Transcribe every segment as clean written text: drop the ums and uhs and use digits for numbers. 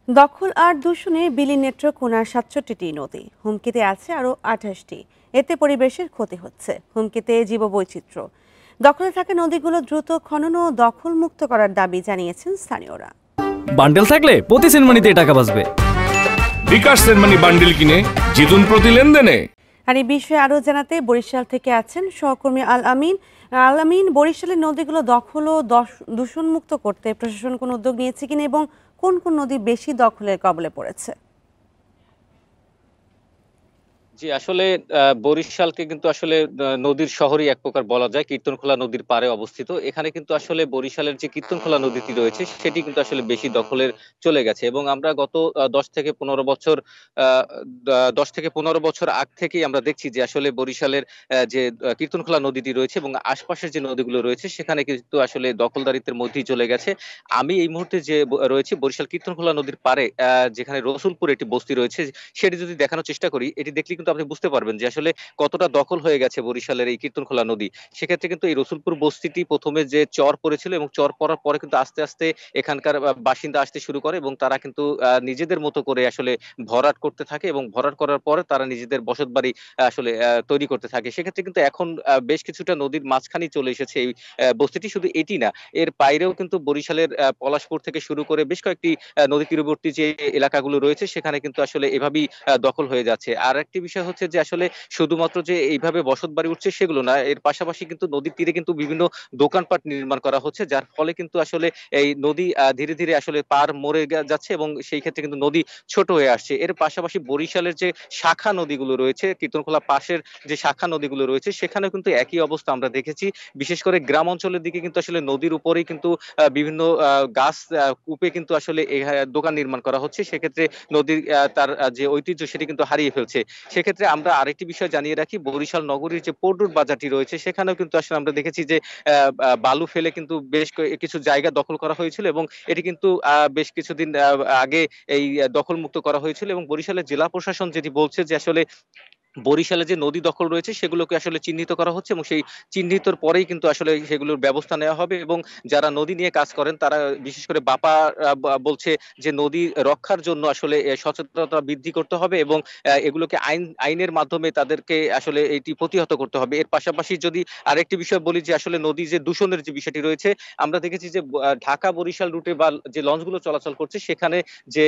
দখল আর দূষণে বিলি নেটওয়ার্ক কোনার ৬৭টি নদী, হুমকিতে আছে আরও ২৮টি। এতে পরিবেশের ক্ষতি হচ্ছে, হুমকিতে জীববৈচিত্র্য। দখলে থাকা নদীগুলো দ্রুত খনন ও দখল মুক্ত করার দাবি জানিয়েছেন স্থানীয়রা। বান্ডেল থাকলে প্রতি সেনমানিতে টাকা বাঁচবে। বিকাশ সেনমানি বান্ডেল কিনে জিতুন প্রতি লেনদেনে। আর এই বিষয়ে আরও জানাতে বরিশাল থেকে আছেন সহকর্মী আল আমিন। আল আমিন, বরিশালের নদীগুলো দখল ও দূষণমুক্ত করতে প্রশাসন কোন উদ্যোগ নিয়েছে কিনা এবং কোন কোন নদী বেশি দখলের কবলে পড়েছে? জি, আসলে বরিশালকে কিন্তু আসলে নদীর শহরই এক প্রকার বলা যায়। কীর্তনখোলা নদীর পাড়ে অবস্থিত। এখানে কিন্তু আসলে বরিশালের যে কীর্তনখোলা নদীটি রয়েছে সেটি কিন্তু আসলে বেশি দখলের চলে গেছে এবং আমরা গত ১০ থেকে ১৫ বছর আ দা ১০ থেকে ১৫ বছর আগ থেকেই আমরা দেখছি যে আসলে বরিশালের যে কীর্তনখোলা নদীটি রয়েছে এবং আশপাশের যে নদীগুলো রয়েছে সেখানে কিন্তু আসলে দখলদারিত্বের মধ্যেই চলে গেছে। আমি এই মুহূর্তে যে রয়েছি বরিশাল কীর্তনখোলা নদীর পাড়ে, যেখানে রসুলপুর একটি বস্তি রয়েছে, সেটি যদি দেখানোর চেষ্টা করি, এটি দেখলে কিন্তু আপনি বুঝতে পারবেন যে আসলে কতটা দখল হয়ে গেছে বরিশালের এই কীর্তনখোলা নদী। সেক্ষেত্রে কিন্তু এই রসুলপুর বস্তিটি ১ম এ যে চর পড়েছিল এবং চর পড়ার পরে কিন্তু আস্তে, আস্তে এখানকার বাসিন্দা আসতে শুরু করে এবং তারা কিন্তু নিজেদের মতো করে আসলে ভরাট করতে থাকে এবং ভরাট করার পরে তারা নিজেদের বসতবাড়ি আসলে তৈরি করতে থাকে। সেক্ষেত্রে কিন্তু এখন বেশ কিছুটা নদীর মাঝখানেই চলে এসেছে এই বস্তিটি। শুধু এটি না, এর বাইরেও কিন্তু বরিশালের পলাশপুর থেকে শুরু করে বেশ কয়েকটি নদী তীরবর্তী যে এলাকাগুলো রয়েছে সেখানে কিন্তু আসলে এভাবেই দখল হয়ে যাচ্ছে। আরেকটি বিষয় হচ্ছে যে আসলে শুধুমাত্র যে এইভাবে বসতবাড়ি উঠছে সেগুলো না। এর পাশাপাশি কিন্তু নদীর তীরে কিন্তু বিভিন্ন দোকানপাট নির্মাণ করা হচ্ছে। যার ফলে কিন্তু আসলে এই নদী ধীরে, ধীরে আসলে পার মরে যাচ্ছে এবং সেই ক্ষেত্রে কিন্তু নদী ছোট হয়ে আসছে। এর পাশাপাশি বরিশালের যে শাখা নদীগুলো রয়েছে, কীর্তনখোলা পাশের যে শাখা নদীগুলো রয়েছে সেখানেও কিন্তু একই অবস্থা আমরা দেখেছি। বিশেষ করে গ্রাম অঞ্চলের দিকে কিন্তু আসলে নদীর উপরেই কিন্তু বিভিন্ন গাছ কূপে কিন্তু আসলে দোকান নির্মাণ করা হচ্ছে। সেক্ষেত্রে নদীর তার যে ঐতিহ্য সেটি কিন্তু হারিয়ে ফেলছে। সেক্ষেত্রে আমরা আরেকটি বিষয় জানিয়ে রাখি, বরিশাল নগরীর যে পোর্ট রোড বাজারটি রয়েছে সেখানেও কিন্তু আসলে আমরা দেখেছি যে বালু ফেলে কিন্তু বেশ কিছু জায়গা দখল করা হয়েছিল এবং এটি কিন্তু বেশ কিছুদিন আগে এই দখলমুক্ত করা হয়েছিল এবং বরিশালের জেলা প্রশাসন যেটি বলছে যে আসলে বরিশালে যে নদী দখল রয়েছে সেগুলোকে আসলে চিহ্নিত করা হচ্ছে এবং সেই চিহ্নিতর পরেই কিন্তু আসলে সেগুলোর ব্যবস্থা নেওয়া হবে এবং যারা নদী নিয়ে কাজ করেন তারা বিশেষ করে বাপা বলছে যে নদী রক্ষার জন্য আসলে সচেতনতা বৃদ্ধি করতে হবে এবং এগুলোকে আইনের মাধ্যমে তাদেরকে আসলে এটি প্রতিহত করতে হবে। এর পাশাপাশি যদি আরেকটি বিষয় বলি যে আসলে নদী যে দূষণের যে বিষয়টি রয়েছে, আমরা দেখেছি যে ঢাকা বরিশাল রুটে বা যে লঞ্চগুলো চলাচল করছে সেখানে যে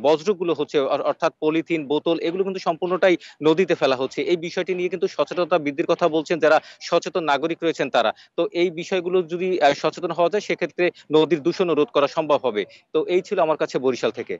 বজ্রগুলো হচ্ছে অর্থাৎ পলিথিন, বোতল এগুলো কিন্তু সম্পূর্ণটাই নদীতে ফেলা হচ্ছে। এই বিষয়টি নিয়ে কিন্তু সচেতনতা বৃদ্ধির কথা বলছেন যারা সচেতন নাগরিক রয়েছেন তারা। তো এই বিষয়গুলো যদি সচেতন হওয়া যায় সেক্ষেত্রে নদীর দূষণও রোধ করা সম্ভব হবে। তো এই ছিল আমার কাছে বরিশাল থেকে।